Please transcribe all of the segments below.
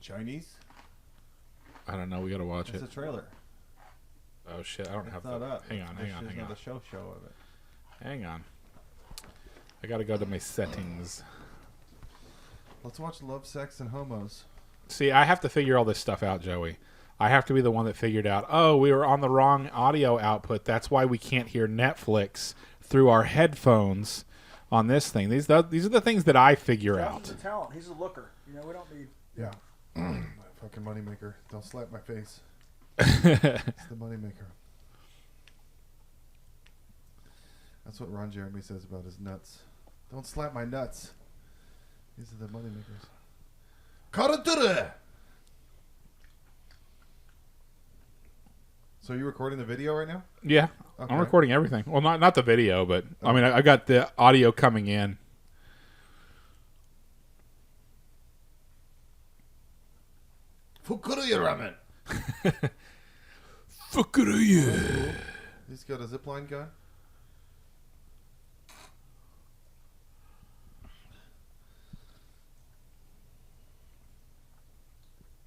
Chinese? I don't know. We gotta watch it. It's a trailer. Oh shit! I don't have Not the. up. Hang on. The show of it. Hang on. I gotta go to my settings. Let's watch Love, Sex, and Homos. See, I have to figure all this stuff out, Joey. I have to be the one that figured out, oh, we were on the wrong audio output. That's why we can't hear Netflix through our headphones on this thing. These are the things that I figure out. The talent. He's a looker. You know, we don't need... Yeah. My fucking moneymaker. Don't slap my face. It's the moneymaker. That's what Ron Jeremy says about his nuts. Don't slap my nuts. These are the moneymakers. Karaturi! So are you recording the video right now? Yeah, okay. I'm recording everything. Well, not the video, but I mean, I got the audio coming in. Fukuruya ramen. Fukuruya. He's got a zipline gun.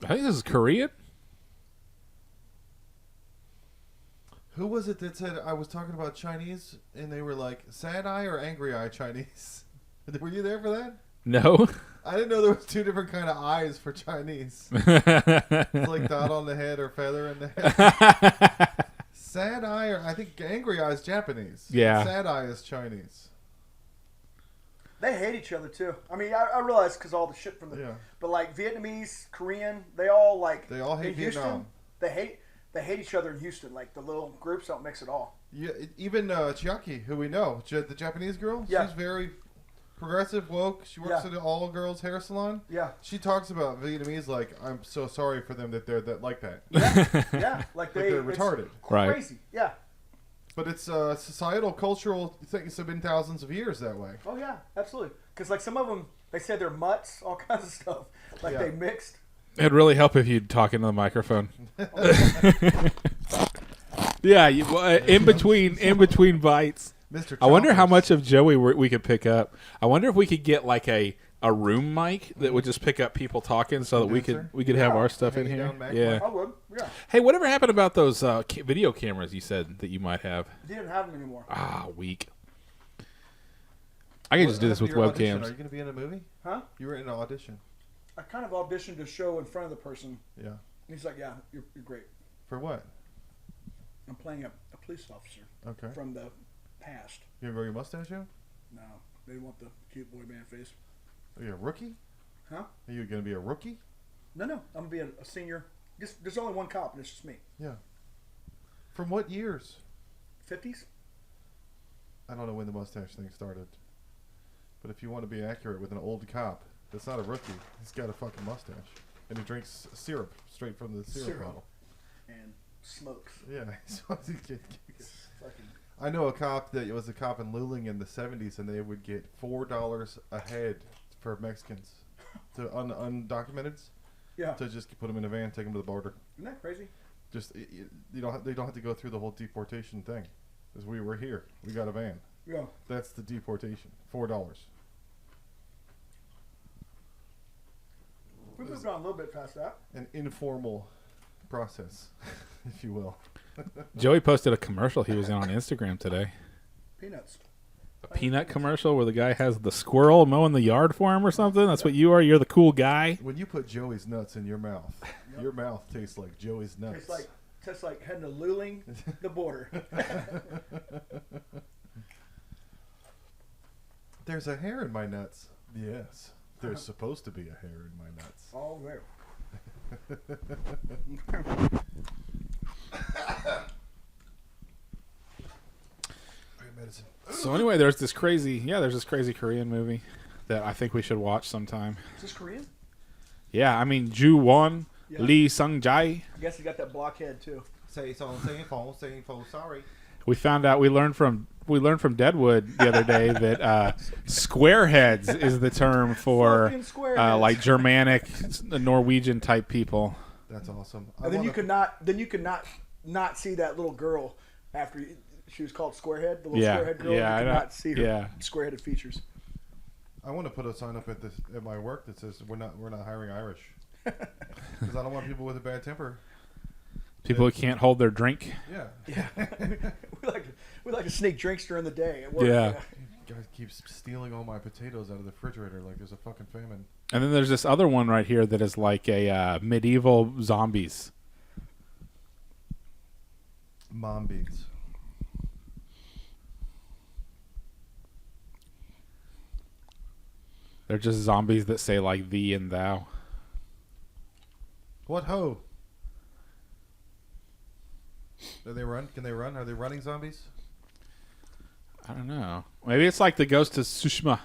I think this is Korean. Who was it that said I was talking about Chinese and they were like sad eye or angry eye Chinese? Were you there for that? No. I didn't know there was two different kind of eyes for Chinese. It's like dot on the head or feather in the head. Sad eye, or I think angry eye is Japanese. Yeah. Sad eye is Chinese. They hate each other too. I mean, I realize because all the shit from the, but like Vietnamese, Korean, they all hate Houston, Vietnam. They hate each other in Houston. Like the little groups don't mix at all. Yeah, even Chiaki, who we know, the Japanese girl, she's very progressive, woke. She works at an all-girls hair salon. Yeah. She talks about Vietnamese like, I'm so sorry for them that they're like that. Yeah. Like they're retarded. Crazy. Right. Yeah. But it's societal, cultural things have been thousands of years that way. Oh, yeah. Absolutely. Because like some of them, they said they're mutts, all kinds of stuff. Like they mixed. It'd really help if you'd talk into the microphone. Yeah, in between bites. Mr. I wonder how much of Joey we could pick up. I wonder if we could get like a room mic that would just pick up people talking, so that we could have our stuff in here. Yeah. I would. Yeah. Hey, whatever happened about those video cameras you said that you might have? They didn't have them anymore. Weak. I can just do this with webcams. Are you going to be in a movie? Huh? You were in an audition. I kind of auditioned to show in front of the person. Yeah. And he's like, "Yeah, you're great." For what? I'm playing a police officer. Okay. From the past. You gonna grow your mustache out? No, they want the cute boy band face. Are you a rookie? Huh? Are you gonna be a rookie? No, I'm gonna be a senior. There's only one cop, and it's just me. Yeah. From what years? 50s. I don't know when the mustache thing started, but if you want to be accurate with an old cop, that's not a rookie. He's got a fucking mustache, and he drinks syrup straight from the syrup bottle. And smokes. Yeah. I know a cop that was a cop in Luling in the 70s, and they would get $4 a head for Mexicans, to undocumented. Yeah. To just put them in a van, take them to the border. Isn't that crazy? Just they don't have to go through the whole deportation thing, because we were here, we got a van. Yeah. That's the deportation. $4. We moved on a little bit past that. An informal process, if you will. Joey posted a commercial he was in on Instagram today. Peanuts. A peanut commercial where the guy has the squirrel mowing the yard for him or something? That's what you are? You're the cool guy? When you put Joey's nuts in your mouth, your mouth tastes like Joey's nuts. Tastes like heading to Luling, the border. There's a hair in my nuts. Yes. There's supposed to be a hair in my nuts. Oh, there. So anyway, there's this crazy Korean movie that I think we should watch sometime. Is this Korean? Yeah, I mean Ju Won, Lee Sung Jae. I guess he got that blockhead too. Say so, sorry. We found out we learned from Deadwood the other day that squareheads is the term for like Germanic, Norwegian type people. That's awesome. And then you could not see that little girl after she was called Squarehead. The little squarehead girl. Yeah, you could not see her squareheaded features. I want to put a sign up at my work that says we're not hiring Irish. Because I don't want people with a bad temper. People who can't hold their drink. Yeah. we like to sneak drinks during the day at work. Yeah. You guys keep stealing all my potatoes out of the refrigerator like there's a fucking famine. And then there's this other one right here that is like a medieval zombies. Mom beats. They're just zombies that say like thee and thou. What ho? Do they run? Can they run? Are they running zombies? I don't know. Maybe it's like the Ghost of Tsushima.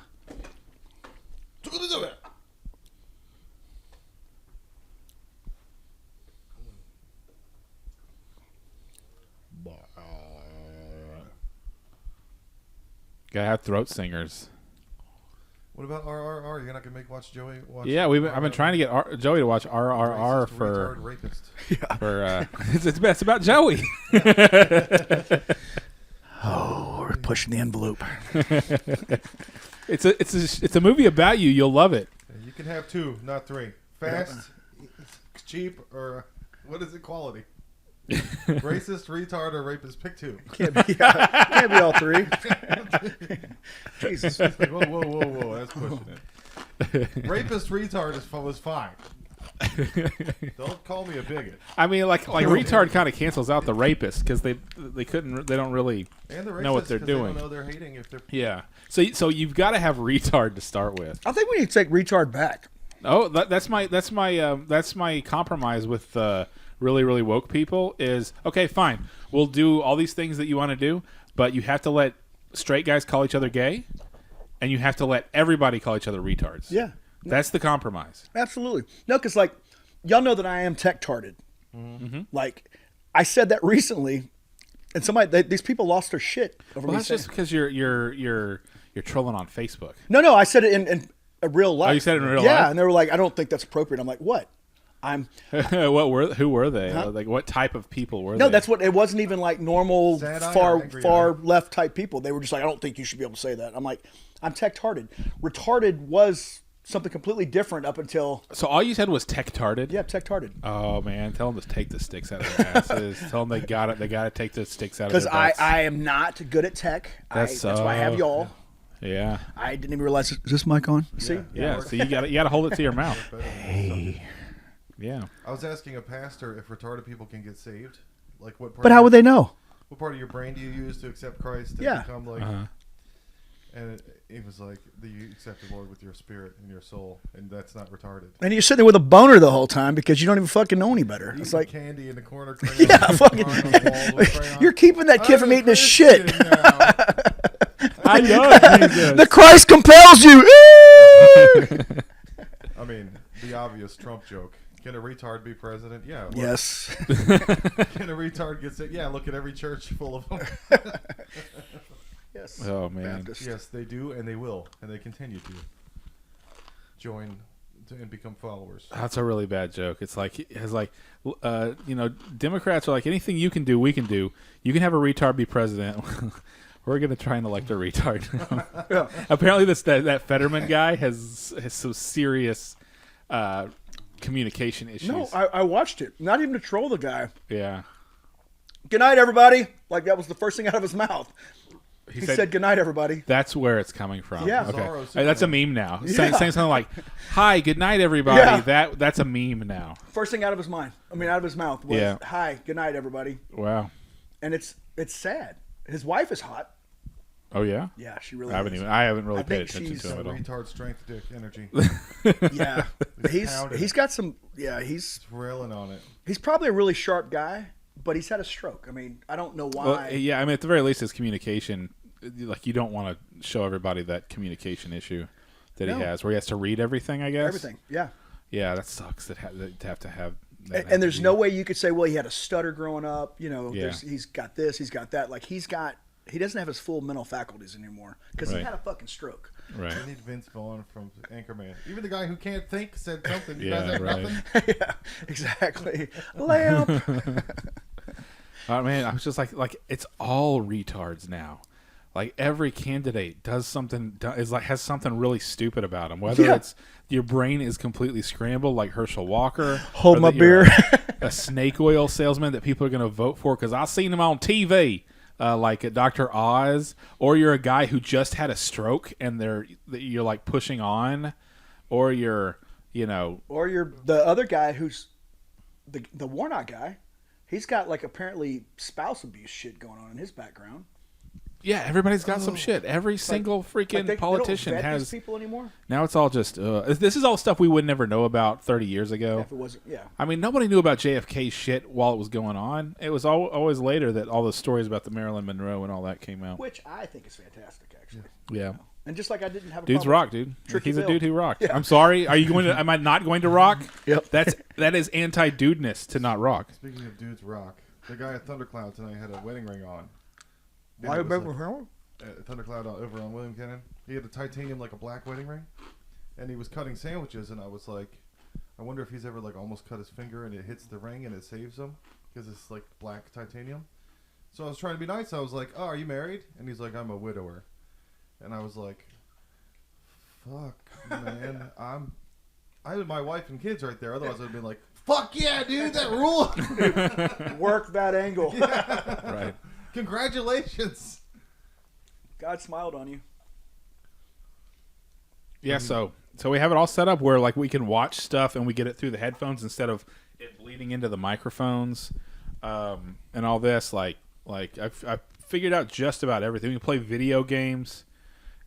Gotta have throat singers. What about RRR? You're not gonna watch Joey watch? Yeah, I've been trying to get Joey to watch RRR for rapist. Yeah. For it's about Joey. Oh, we're pushing the envelope. It's a movie about you. You'll love it. You can have 2, not 3. Fast, cheap, or what is it? Quality. Racist, retard, or rapist? Pick 2. Can't be all 3. Jesus. Whoa. That's pushing it. Rapist, retard was fine. Don't call me a bigot. I mean, like retard kind of cancels out the rapist because they don't really know what they're doing. They don't know they're hating if they're. Yeah. So you've got to have retard to start with. I think we need to take retard back. Oh, that's my compromise with really, really woke people is, okay, fine. We'll do all these things that you want to do, but you have to let straight guys call each other gay, and you have to let everybody call each other retards. Yeah. That's the compromise. Absolutely. No, because, like, y'all know that I am tech-tarded. Mm-hmm. Like, I said that recently, and these people lost their shit over me that's saying. just because you're trolling on Facebook. No, I said it in real life. Oh, you said it in real life? Yeah, and they were like, I don't think that's appropriate. I'm like, what? Who were they? Huh? Like, what type of people were they? No, that's what it wasn't even like normal far left type people. They were just like, I don't think you should be able to say that. I'm like, I'm tech-tarded. Retarded was something completely different up until. So all you said was tech-tarded? Yeah, tech-tarded. Oh man, tell them to take the sticks out of their asses. Tell them they got it. They got to take the sticks out of their butts. Because I am not good at tech. That's why I have y'all. Yeah. I didn't even realize. Is this mic on? See? Yeah. So you got to hold it to your mouth. Hey. Yeah. I was asking a pastor if retarded people can get saved. Like what part? But how would they know? What part of your brain do you use to accept Christ and become like? And it was like you accept the Lord with your spirit and your soul, and that's not retarded. And you're sitting there with a boner the whole time because you don't even fucking know any better. It's like candy in the corner. Yeah, fucking. You're keeping that kid from eating his shit. I know Jesus. The Christ compels you. I mean, the obvious Trump joke. Can a retard be president? Yeah. Look. Yes. Can a retard get sick? Yeah, look at every church full of them. Yes. Oh, man. Baptist. Yes, they do, and they will, and they continue to join and become followers. That's a really bad joke. It's like, Democrats are like, anything you can do, we can do. You can have a retard be president. We're going to try and elect a retard. Yeah. Apparently that Fetterman guy has some serious communication issues. No, I watched it. Not even to troll the guy. Yeah. Good night, everybody. Like, that was the first thing out of his mouth. He said good night, everybody. That's where it's coming from. Yeah. Okay. That's a meme now. Yeah. Saying something like, hi, good night, everybody. Yeah. That's a meme now. First thing out of his mouth was, hi, good night, everybody. Wow. And it's sad. His wife is hot. Oh yeah. Yeah, she really. I haven't really paid attention to him at all. Retard strength dick energy. Yeah, he's got some. Yeah, he's railing on it. He's probably a really sharp guy, but he's had a stroke. I mean, I don't know why. Well, yeah, I mean, at the very least, his communication. Like, you don't want to show everybody that communication issue that he has, where he has to read everything. I guess everything. Yeah. Yeah, that sucks. That have to have. And there's no way you could say, well, he had a stutter growing up. You know, he's got this, he's got that. Like, he doesn't have his full mental faculties anymore because he had a fucking stroke. Right. I need Vince Vaughn from Anchorman. Even the guy who can't think said something. You guys have nothing? Yeah, exactly. Lamp. Oh man, I was just like it's all retards now. like every candidate does something has something really stupid about them. Whether it's your brain is completely scrambled, like Herschel Walker, hold my beer, a snake oil salesman that people are going to vote for because I've seen him on TV, like Dr. Oz, or you're a guy who just had a stroke and you're like pushing on, or you're the other guy who's the Warnock guy. He's got like apparently spouse abuse shit going on in his background. Yeah, everybody's got some shit. Every single freaking politician they don't vet has these people anymore. Now it's all just this is all stuff we would never know about 30 years ago. If it wasn't, I mean, nobody knew about JFK's shit while it was going on. It was always later that all the stories about the Marilyn Monroe and all that came out. Which I think is fantastic, actually. Yeah. And just like I didn't have a dude's problem rock, dude. He's Bill. A dude who rocked. Yeah. I'm sorry. Are you going to? Am I not going to rock? Yep. That is anti-dudeness to not rock. Speaking of dudes rock, the guy at Thundercloud tonight had a wedding ring on. Why a wedding ring? Thundercloud over on William Cannon. He had a titanium, like a black wedding ring, and he was cutting sandwiches, and I was like, I wonder if he's ever like almost cut his finger and it hits the ring and it saves him because it's like black titanium. So I was trying to be nice. I was like, "Oh, are you married?" And he's like, "I'm a widower," and I was like, "Fuck, man, I had my wife and kids right there. Otherwise, I'd been like, fuck yeah, dude, that rule." Work that angle. Yeah. Right. Congratulations. God smiled on you. Yeah, so we have it all set up where like we can watch stuff and we get it through the headphones instead of it bleeding into the microphones, and all this. Like I've figured out just about everything. We can play video games,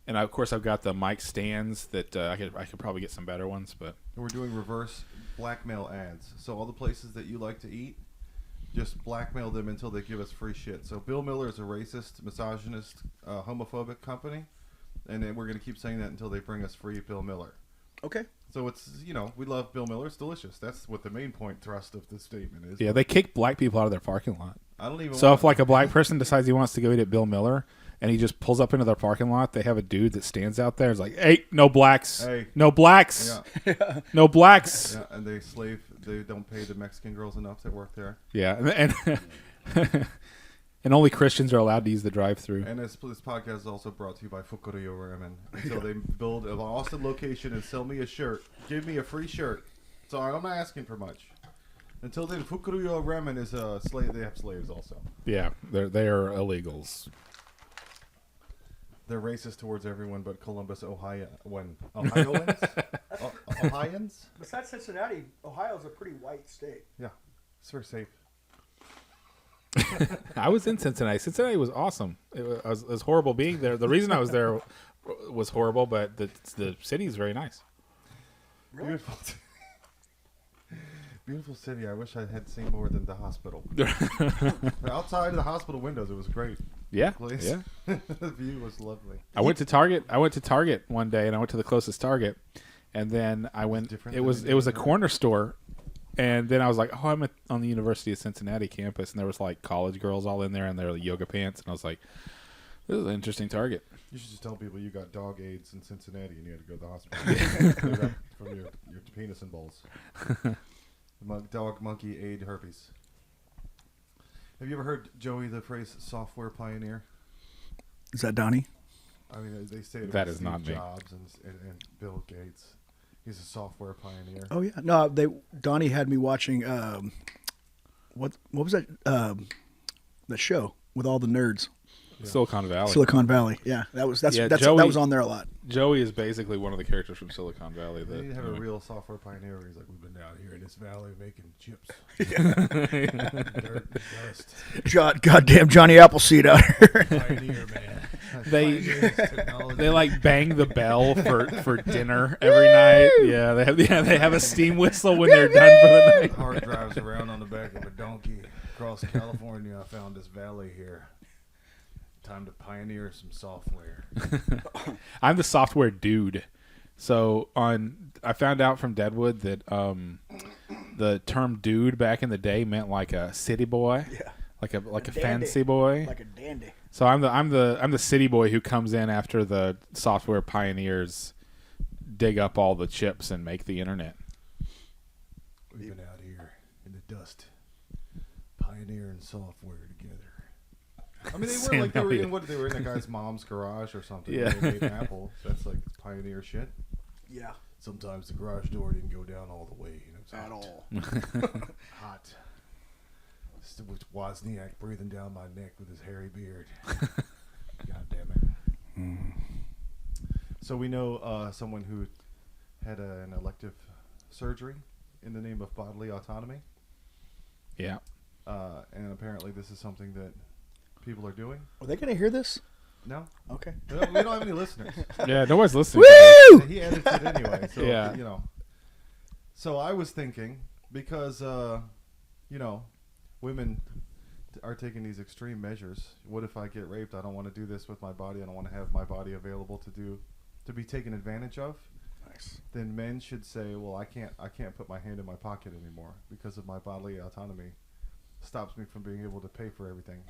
and of course I've got the mic stands that I could probably get some better ones. But we're doing reverse blackmail ads. So all the places that you like to eat, just blackmail them until they give us free shit. So Bill Miller is a racist, misogynist, homophobic company, and then we're going to keep saying that until they bring us free Bill Miller. Okay. So it's, we love Bill Miller. It's delicious. That's what the main point thrust of this statement is. Yeah, they kick black people out of their parking lot. I don't even. So if like a black person decides he wants to go eat at Bill Miller, and he just pulls up into their parking lot, they have a dude that stands out there. It's like, hey, no blacks. Hey. No blacks. Yeah. No blacks. Yeah, and they don't pay the Mexican girls enough that work there. Yeah, and and only Christians are allowed to use the drive-through. And this podcast is also brought to you by Fukurio Ramen. Until they build an Austin location and sell me a shirt, give me a free shirt. So I'm not asking for much. Until then, Fukurio Ramen is a slave. They have slaves also. Yeah, they are illegals. They're racist towards everyone but Columbus, Ohio. Ohioans? Ohioans? Besides Cincinnati, Ohio's a pretty white state. Yeah, it's very safe. I was in Cincinnati. Cincinnati was awesome. It was horrible being there. The reason I was there was horrible, but the city is very nice. Really? Beautiful city. I wish I had seen more than the hospital. Outside of the hospital windows, it was great. Yeah, place. Yeah. The view was lovely. I went to Target one day, and I went to the closest Target, and then I went. It was a corner store, and then I was like, oh, I'm on the University of Cincinnati campus, and there was like college girls all in there in their yoga pants, and I was like, this is an interesting Target. You should just tell people you got dog AIDS in Cincinnati, and you had to go to the hospital from your penis and balls. Dog, monkey, AIDS, herpes. Have you ever heard, Joey, the phrase software pioneer? Is that Donnie? I mean, they say it that is not Jobs and Bill Gates. He's a software pioneer. Oh yeah, no, Donnie had me watching. What was that? That show with all the nerds. Yeah. Silicon Valley. Yeah, that was on there a lot. Joey is basically one of the characters from Silicon Valley. They need to have a real software pioneer where he's like, we've been down here in this valley making chips. Dirt, dust. Goddamn Johnny Appleseed out here. Pioneer, man. They like bang the bell for dinner every night. Yeah, they have a steam whistle when they're done for the night. Hard drives around on the back of a donkey across California. I found this valley here. Time to pioneer some software. I'm the software dude. So I found out from Deadwood that the term dude back in the day meant like a city boy. Yeah. Like a fancy boy. Like a dandy. So I'm the city boy who comes in after the software pioneers dig up all the chips and make the internet. We've been out here in the dust, pioneering software together. I mean, they were in a guy's mom's garage or something. Yeah. They made Apple. That's like pioneer shit. Yeah. Sometimes the garage door didn't go down all the way. At all. Hot. With Wozniak breathing down my neck with his hairy beard. God damn it. Mm. So we know someone who had an elective surgery in the name of bodily autonomy. Yeah. And apparently this is something that people are doing. Are they going to hear this? No. Okay. We don't have any listeners. Yeah, nobody's listening. Woo! He edits it anyway. So, yeah. You know. So I was thinking, because, women are taking these extreme measures. What if I get raped? I don't want to do this with my body. I don't want to have my body available to be taken advantage of. Nice. Then men should say, well, I can't put my hand in my pocket anymore because of my bodily autonomy. Stops me from being able to pay for everything.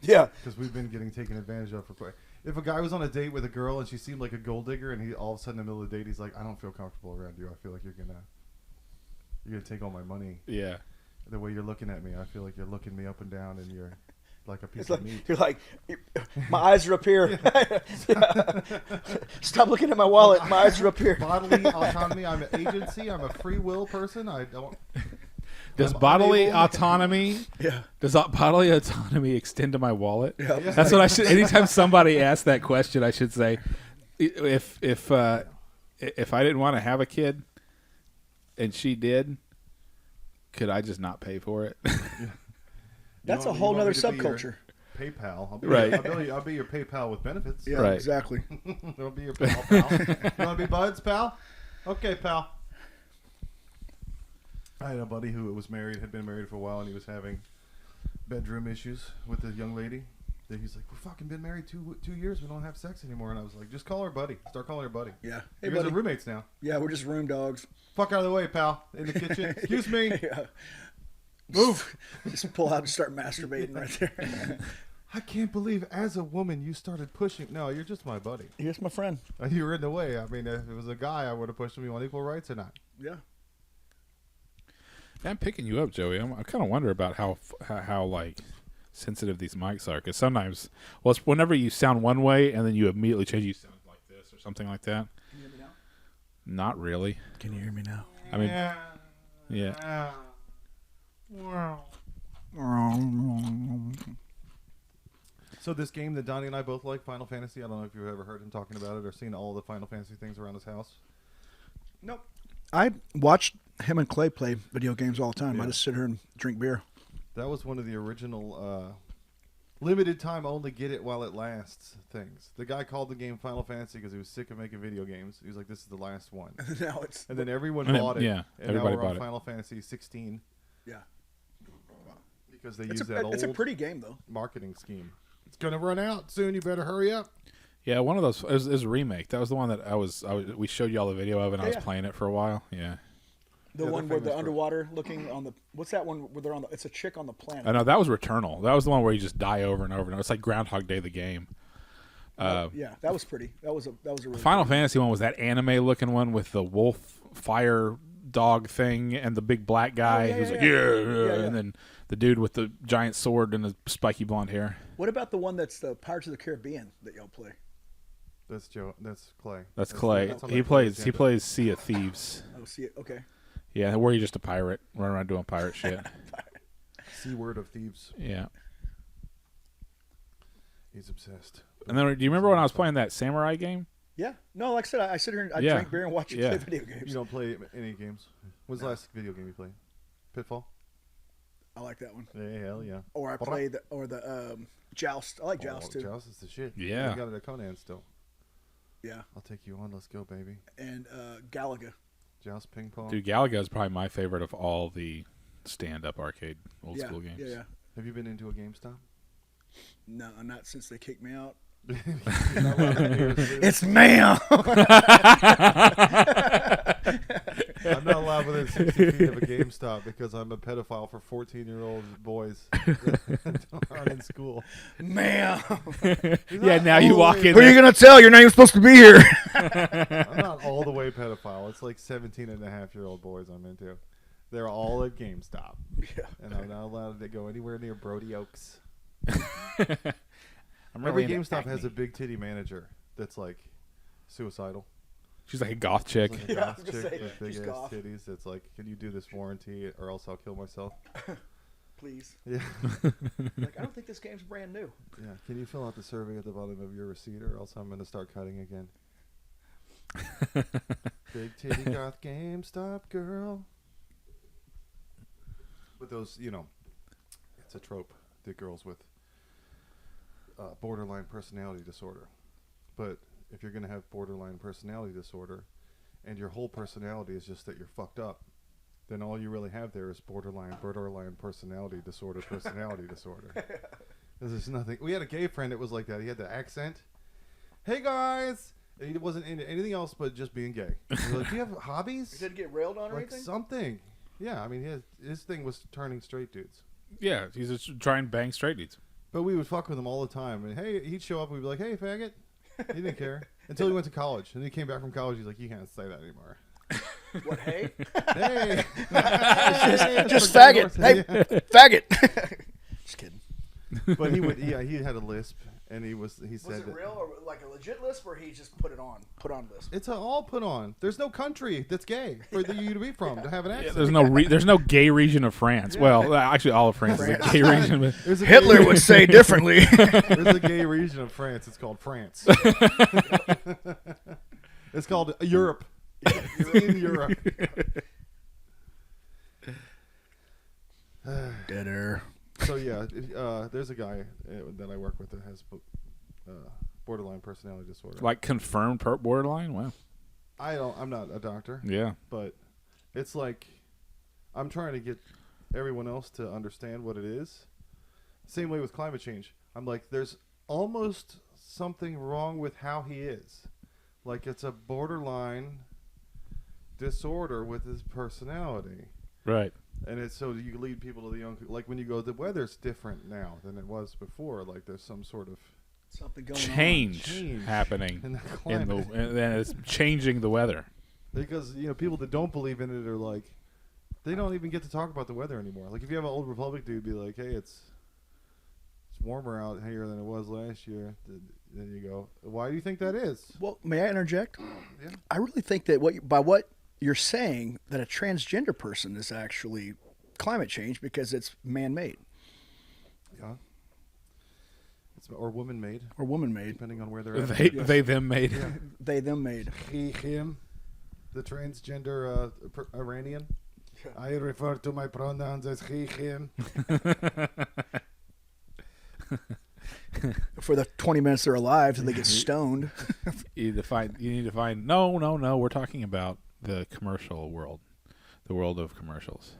Yeah. Because we've been getting taken advantage of for quite. If a guy was on a date with a girl and she seemed like a gold digger, and he all of a sudden in the middle of the date he's like, I don't feel comfortable around you. I feel like you're gonna take all my money. Yeah. The way you're looking at me, I feel like you're looking me up and down, and you're like a piece It's of like, meat. you're like, my eyes are up here. Stop looking at my wallet. My eyes are up here. Bodily autonomy. I'm an agency. I'm a free will person. I don't. Does I'm bodily unable- autonomy? Yeah. Does bodily autonomy extend to my wallet? Yeah. That's what I should. Anytime somebody asks that question, I should say, if I didn't want to have a kid, and she did, could I just not pay for it? That's a whole nother subculture. PayPal. Right. I'll be your PayPal with benefits. Yeah, Right. exactly. I'll be your pal. You want to be buds, pal? Okay, pal. I had a buddy who was married, had been married for a while, and he was having bedroom issues with a young lady. Then he's like, "We've fucking been married 2 years. We don't have sex anymore." And I was like, "Just call her buddy. Start calling her buddy." Yeah. Hey, You guys buddy. are roommates now. Yeah, we're just room dogs. Fuck out of the way, pal. In the kitchen. Excuse me. Yeah. Move. Just pull out and start masturbating right there. I can't believe, as a woman, you started pushing. No, you're just my buddy. Here's my friend. You were in the way. I mean, if it was a guy, I would have pushed him. You want equal rights or not? Yeah. I'm picking you up, Joey. I kind of wonder about how like sensitive these mics are, because sometimes, well, it's whenever you sound one way and then you immediately change, you sound like this or something like that. Can you hear me now? Not really. Can you hear me now? I mean, yeah. So this game that Donnie and I both like, Final Fantasy, I don't know if you've ever heard him talking about it or seen all the Final Fantasy things around his house. Nope. I watched him and Clay play video games all the time. Yeah. I just sit here and drink beer. That was one of the original limited time only get it while it lasts things. The guy called the game Final Fantasy because he was sick of making video games. He was like, this is the last one. Now it's... And then everyone bought it. Yeah, and everybody now we're on bought it. Final Fantasy 16 Yeah. because they use that old It's a pretty game, though. marketing scheme. It's going to run out soon. You better hurry up. Yeah, one of those is a remake. That was the one that we showed you all the video of, and I was playing it for a while. Yeah. The one where the underwater looking on the... What's that one where they're on the... It's a chick on the planet. I know, that was Returnal. That was the one where you just die over and over and over. It's like Groundhog Day, the game. Yeah, that was pretty. That was a really Final Fantasy one was that anime looking one with the wolf fire dog thing and the big black guy who's like, and then the dude with the giant sword and the spiky blonde hair. What about the one that's the Pirates of the Caribbean that y'all play? That's Joe. That's Clay. That's Clay. That's on He the plays agenda. Sea of Thieves. Oh, see it. Okay. Yeah, where you're just a pirate, running around doing pirate shit. C-word of thieves. Yeah. He's obsessed. And then, do you remember when I was playing that samurai game? Yeah. No, like I said, I sit here and I Yeah. drink beer and watch you Yeah. play video games. You don't play any games. When's the last video game you played? Pitfall? I like that one. Yeah, hell yeah. Or I play the Joust. I like Joust too. Joust is the shit. Yeah. You got it at Conan still. Yeah. I'll take you on. Let's go, baby. And Galaga. Joust ping pong. Dude, Galaga is probably my favorite of all the stand-up arcade old school games. Yeah. Have you been into a GameStop? No, not since they kicked me out. It's It's ma'am. I'm not allowed within 60 feet of a GameStop because I'm a pedophile for 14-year-old boys that aren't in school. Ma'am. Yeah, now you walk in Who are you there. going to tell? You're not even supposed to be here. I'm not all the way pedophile. It's like 17-and-a-half-year-old boys I'm into. They're all at GameStop. Yeah. And I'm not allowed to go anywhere near Brody Oaks. Every GameStop has a big titty manager that's like suicidal. She's like a goth chick. Like a goth chick with big ass titties. It's like, can you do this warranty or else I'll kill myself? Please. Yeah. Like, I don't think this game's brand new. Yeah. Can you fill out the survey at the bottom of your receipt or else I'm going to start cutting again? Big titty goth GameStop girl. With those, it's a trope. The girls with borderline personality disorder. But if you're going to have borderline personality disorder and your whole personality is just that you're fucked up, then all you really have there is borderline personality disorder. There's nothing. We had a gay friend that was like that. He had the accent. Hey, guys. And he wasn't into anything else but just being gay. He was like, do you have hobbies? Did he get railed on or anything? Something. Yeah, I mean, his thing was turning straight dudes. Yeah, he's just trying to bang straight dudes. But we would fuck with him all the time. And, hey, he'd show up and we'd be like, hey, faggot. He didn't care. Until he went to college. And he came back from college. He's like, you can't say that anymore. What, hey? Hey. just faggot. Hey, faggot. Just kidding. But he had a lisp. And he said, was it real or like a legit lisp, or he just put on lisp? It's all put on. There's no country that's gay for you to be from to have an accent. There's no gay region of France. Yeah. Well, actually, all of France is a gay region. Hitler would say differently. There's a gay region of France. It's called France. It's called Europe. It's in Europe. Dead air. So yeah, there's a guy that I work with that has borderline personality disorder. Like confirmed borderline? Wow. I'm not a doctor. Yeah. But it's like I'm trying to get everyone else to understand what it is. Same way with climate change. I'm like, there's almost something wrong with how he is. Like it's a borderline disorder with his personality. Right. And it's so you lead people to the young, like when you go, the weather's different now than it was before. Like there's some sort of something going change happening in the climate. And it's changing the weather. Because people that don't believe in it are like, they don't even get to talk about the weather anymore. Like if you have an old Republic dude be like, hey, it's warmer out here than it was last year. Then you go, why do you think that is? Well, may I interject? Yeah. I really think that what you're saying that a transgender person is actually climate change because it's man-made. Yeah. Or woman-made. Or woman-made. Depending on where they're at. They them made. Yeah. They, them made. He, him. The transgender Iranian. Yeah. I refer to my pronouns as he, him. For the 20 minutes they're alive till they get stoned. You need to find. No. We're talking about the commercial world, the world of commercials.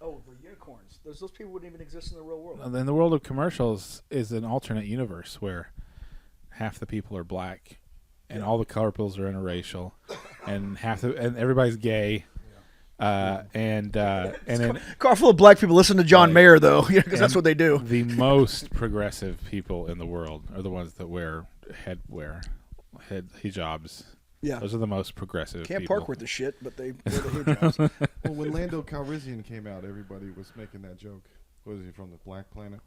Oh, the unicorns. Those people wouldn't even exist in the real world. Then the world of commercials is an alternate universe where half the people are black, and all the couples are interracial, and everybody's gay. And car full of black people listen to John Mayer though, because that's what they do. The most progressive people in the world are the ones that wear hijabs. Yeah, those are the most progressive. Can't people. park with the shit, but they wear the hijabs. Well, when Lando Calrissian came out, everybody was making that joke. Was he from the Black Planet?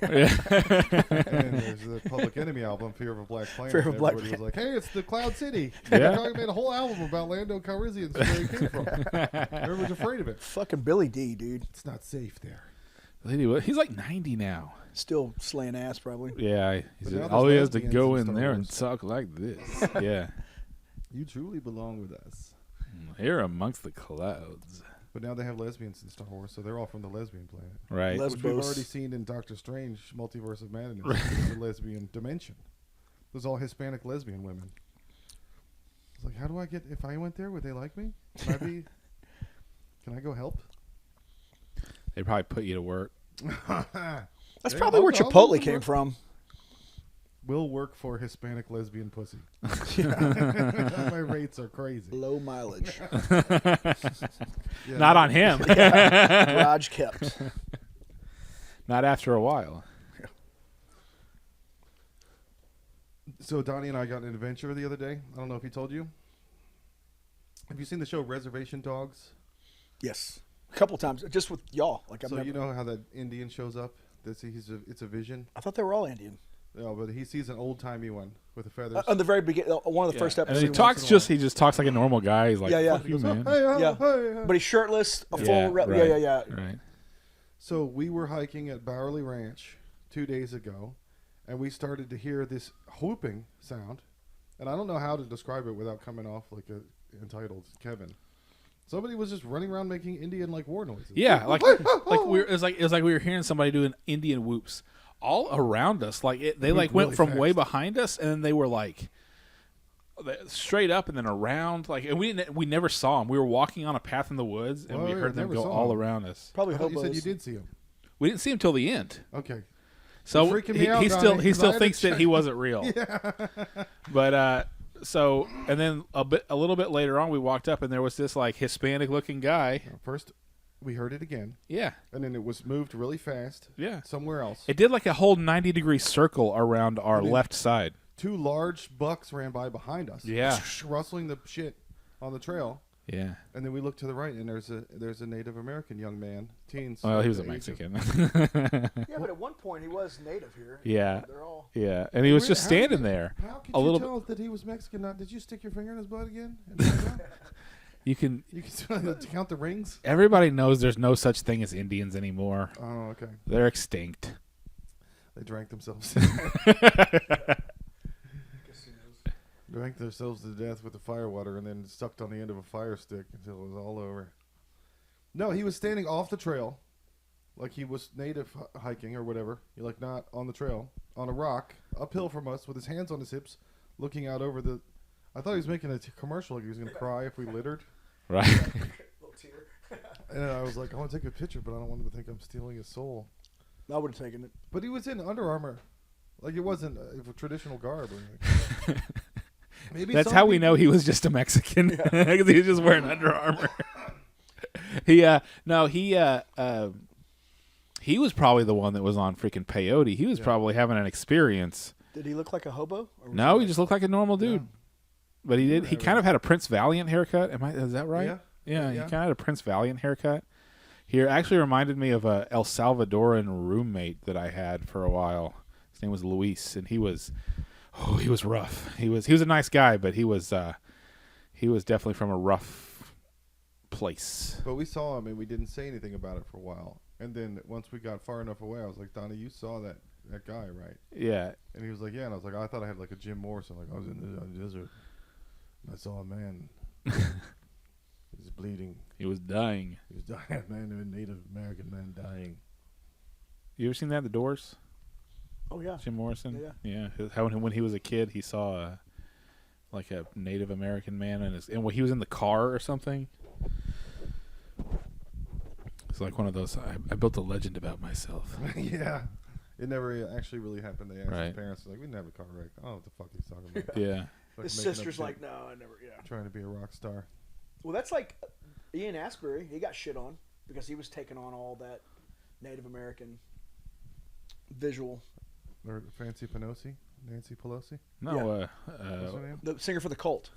And there's the Public Enemy album, Fear of a Black Planet. Fear of a Black Everybody was like, hey, it's the Cloud City. Yeah. They made a whole album about Lando Calrissian, where he came from. Everyone's afraid of it. Fucking Billy D, dude. It's not safe there. He's like 90 now. Still slaying ass, probably. Yeah. All he has to go in there and talk like this. Yeah. You truly belong with us. Here amongst the clouds. But now they have lesbians in Star Wars, so they're all from the lesbian planet. Right. Which we've already seen in Doctor Strange, Multiverse of Madness. Right. The lesbian dimension. Those all Hispanic lesbian women. It's like, how do I get, if I went there, would they like me? Can I go help? They'd probably put you to work. That's probably where Chipotle came from. Will work for Hispanic lesbian pussy. My rates are crazy. Low mileage. Yeah. Not on him. Garage kept. Not after a while. Yeah. So Donnie and I got in an adventure the other day. I don't know if he told you. Have you seen the show Reservation Dogs? Yes. A couple times. Just with y'all. So you know how that Indian shows up? It's a vision. I thought they were all Indian. No, but he sees an old-timey one with the feathers. On the very beginning, one of the first episodes. And he just talks like a normal guy. He's like, fuck you, man. But he's shirtless, full... Right. Right. So we were hiking at Bowerly Ranch 2 days ago, and we started to hear this whooping sound. And I don't know how to describe it without coming off like a entitled Kevin. Somebody was just running around making Indian like war noises. Yeah, it was like we were hearing somebody doing Indian whoops all around us. They went really from fast. Way behind us, and then they were like straight up and then around. And we never saw them. We were walking on a path in the woods, and we heard them go all around us. Probably hobos. You said you did see them. We didn't see him till the end. Okay. So he still thinks that he wasn't real. Yeah. But so and then a little bit later on, we walked up and there was this like Hispanic looking guy. First, we heard it again. Yeah. And then it was moved really fast. Yeah. Somewhere else. It did like a whole 90-degree circle around our left side. 2 large bucks ran by behind us. Yeah. Rustling the shit on the trail. Yeah. And then we look to the right, and there's a Native American young man, teens. Well, he was a Mexican. Yeah, but at one point he was native here. Yeah. They're all... Yeah, and he was just standing there. How could you tell that he was Mexican? Did you stick your finger in his butt again? You can count the rings? Everybody knows there's no such thing as Indians anymore. Oh, okay. They're extinct. They drank themselves. Drank themselves to death with the firewater and then sucked on the end of a fire stick until it was all over. No, he was standing off the trail, like he was native hiking or whatever. You're like not on the trail, on a rock, uphill from us, with his hands on his hips, looking out over the... I thought he was making a commercial, like he was going to cry if we littered. Right. Little tear. And I was like, I want to take a picture, but I don't want him to think I'm stealing his soul. I would have taken it. But he was in Under Armour. Like it wasn't a traditional garb or anything. Maybe that's how we know he was just a Mexican, because he was just wearing Under Armour. He was probably the one that was on freaking peyote. He was probably having an experience. Did he look like a hobo? No, he just looked like a normal dude. Yeah. But he did. He kind of had a Prince Valiant haircut. Is that right? Yeah. He kind of had a Prince Valiant haircut. He actually reminded me of a El Salvadoran roommate that I had for a while. His name was Luis, and he was rough. He was a nice guy, but he was definitely from a rough place. But we saw him, and we didn't say anything about it for a while. And then once we got far enough away, I was like, Donnie, you saw that guy, right? Yeah. And he was like, yeah. And I was like, I thought I had like a Jim Morrison. Like I was in the desert. I saw a man. He was bleeding. He was dying. He was dying, man. A Native American man dying. You ever seen that, The Doors? Oh, yeah. Jim Morrison? Yeah. How when he was a kid, he saw like a Native American man, and when he was in the car or something. It's like one of those, I built a legend about myself. Yeah. It never actually really happened. They asked his parents, like, we didn't have a car wreck. I don't know what the fuck he's talking about. Yeah. His sister's like, no, I never, Trying to be a rock star. Well, that's like Ian Asbury. He got shit on because he was taking on all that Native American visual. Or Nancy Pelosi? No, what's her name? The singer for the Cult.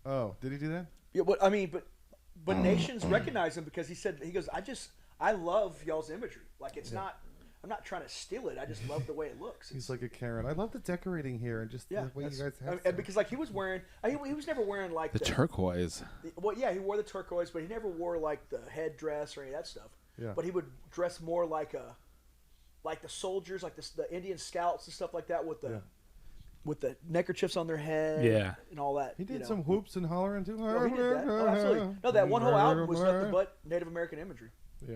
Oh, did he do that? Yeah, but nations recognize him because he goes, I love y'all's imagery. Like it's not. I'm not trying to steal it. I just love the way it looks. He's like a Karen. I love the decorating here and just the way you guys have. And because like he was wearing, he was never wearing like the turquoise. He wore the turquoise, but he never wore like the headdress or any of that stuff. Yeah. But he would dress more like the soldiers, like the Indian scouts and stuff like that with the neckerchiefs on their head, and all that. He did some whoops and hollering too. No, he did that. Oh, absolutely. No, that one whole album was nothing but Native American imagery. Yeah.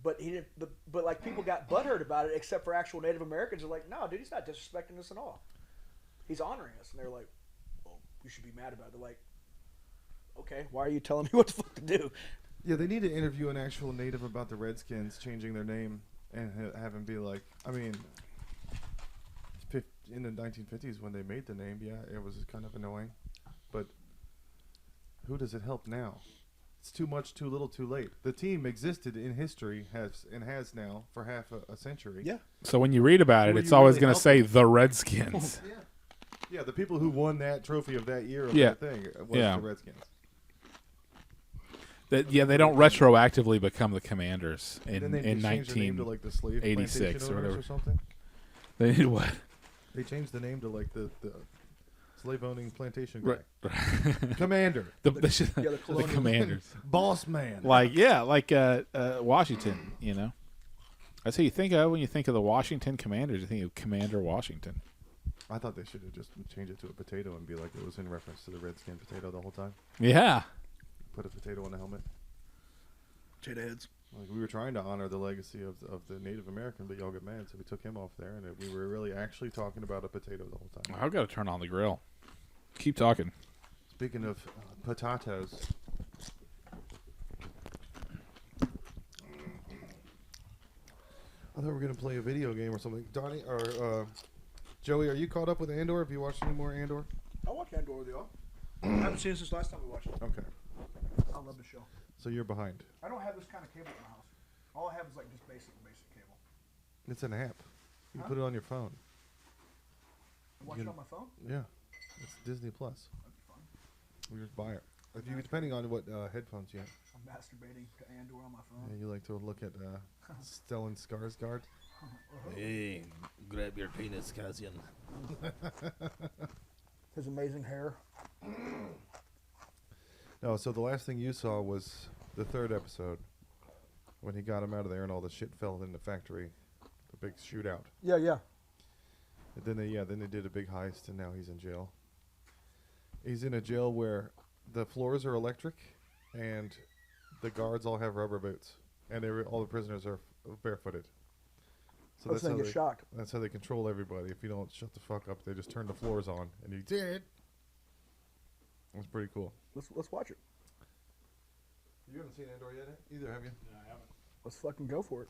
But he didn't. But like people got butthurt about it, except for actual Native Americans. Are like, no, dude, he's not disrespecting us at all. He's honoring us, and they're like, well, you should be mad about it. They're like, okay, why are you telling me what the fuck to do? Yeah, they need to interview an actual Native about the Redskins changing their name and have him be like, I mean, in the 1950s when they made the name, it was kind of annoying, but who does it help now? It's too much, too little, too late. The team existed in history, has now for half a century. Yeah. So when you read about it, it's always going to say the Redskins. Yeah, the people who won that trophy of that year of that thing was the Redskins. They don't retroactively become the commanders in 1986 or whatever. Or something. They did what? They changed the name to like the slave-owning plantation guy. Right. Commander. The commanders. Boss man. Like Washington, you know. That's who you think of when you think of the Washington Commanders. You think of Commander Washington. I thought they should have just changed it to a potato and be like it was in reference to the Redskin potato the whole time. Yeah. Put a potato on the helmet. Potato heads. Like we were trying to honor the legacy of the Native American, but y'all get mad, so we took him off there, and we were really actually talking about a potato the whole time. I've got to turn on the grill. Keep talking. Speaking of potatoes. I thought we were going to play a video game or something. Donnie, or Joey, are you caught up with Andor? Have you watched any more Andor? I watched Andor with y'all. I haven't seen it since last time we watched it. Okay. I love the show. So you're behind. I don't have this kind of cable in my house. All I have is like just basic cable. It's an app. You put it on your phone. Watch it on my phone? Yeah. It's Disney Plus. That'd be fun. You just buy it. If you, depending on what headphones you have. I'm masturbating to Andor on my phone. Yeah, you like to look at Stellan Skarsgård. Hey, grab your penis, Cassian. His amazing hair. No, so the last thing you saw was the third episode when he got him out of there and all the shit fell in the factory, the big shootout. Yeah. And then they did a big heist and now he's in jail. He's in a jail where the floors are electric and the guards all have rubber boots and all the prisoners are barefooted. So that's how they get shocked. That's how they control everybody. If you don't shut the fuck up, they just turn the floors on and you did. That's pretty cool. Let's watch it. You haven't seen Andor yet either, have you? No, I haven't. Let's fucking go for it.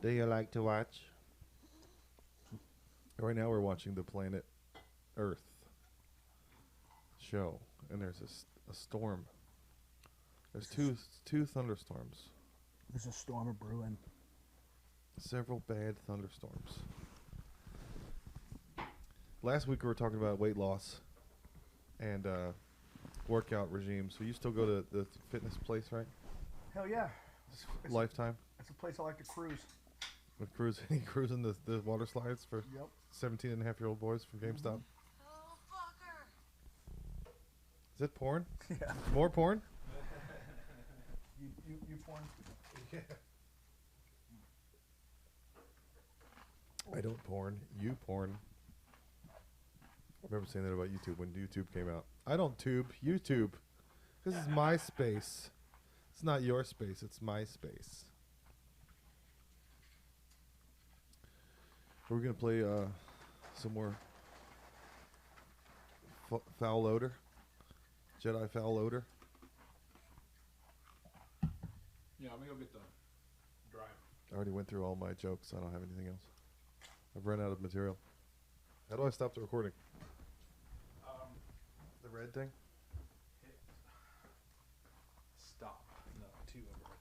Do you like to watch? Right now we're watching the Planet Earth show, and there's a storm. There's two thunderstorms. There's a storm of brewing. Several bad thunderstorms. Last week we were talking about weight loss and workout regime. So you still go to the fitness place, right? Hell yeah. Lifetime. It's a place I like to cruise. With cruising the water slides for 17-and-a-half-year-old boys from GameStop. Oh, fucker. Is it porn? Yeah. More porn? You porn? Yeah. I don't porn. You porn. I remember saying that about YouTube when YouTube came out. I don't tube. YouTube. This is my space. It's not your space. It's my space. We're going to play some more Foul Loader. Jedi Foul Loader. Yeah, I'm going to go get the drive. I already went through all my jokes. I don't have anything else. I've run out of material. How do I stop the recording? The red thing? Stop. No, 2 over.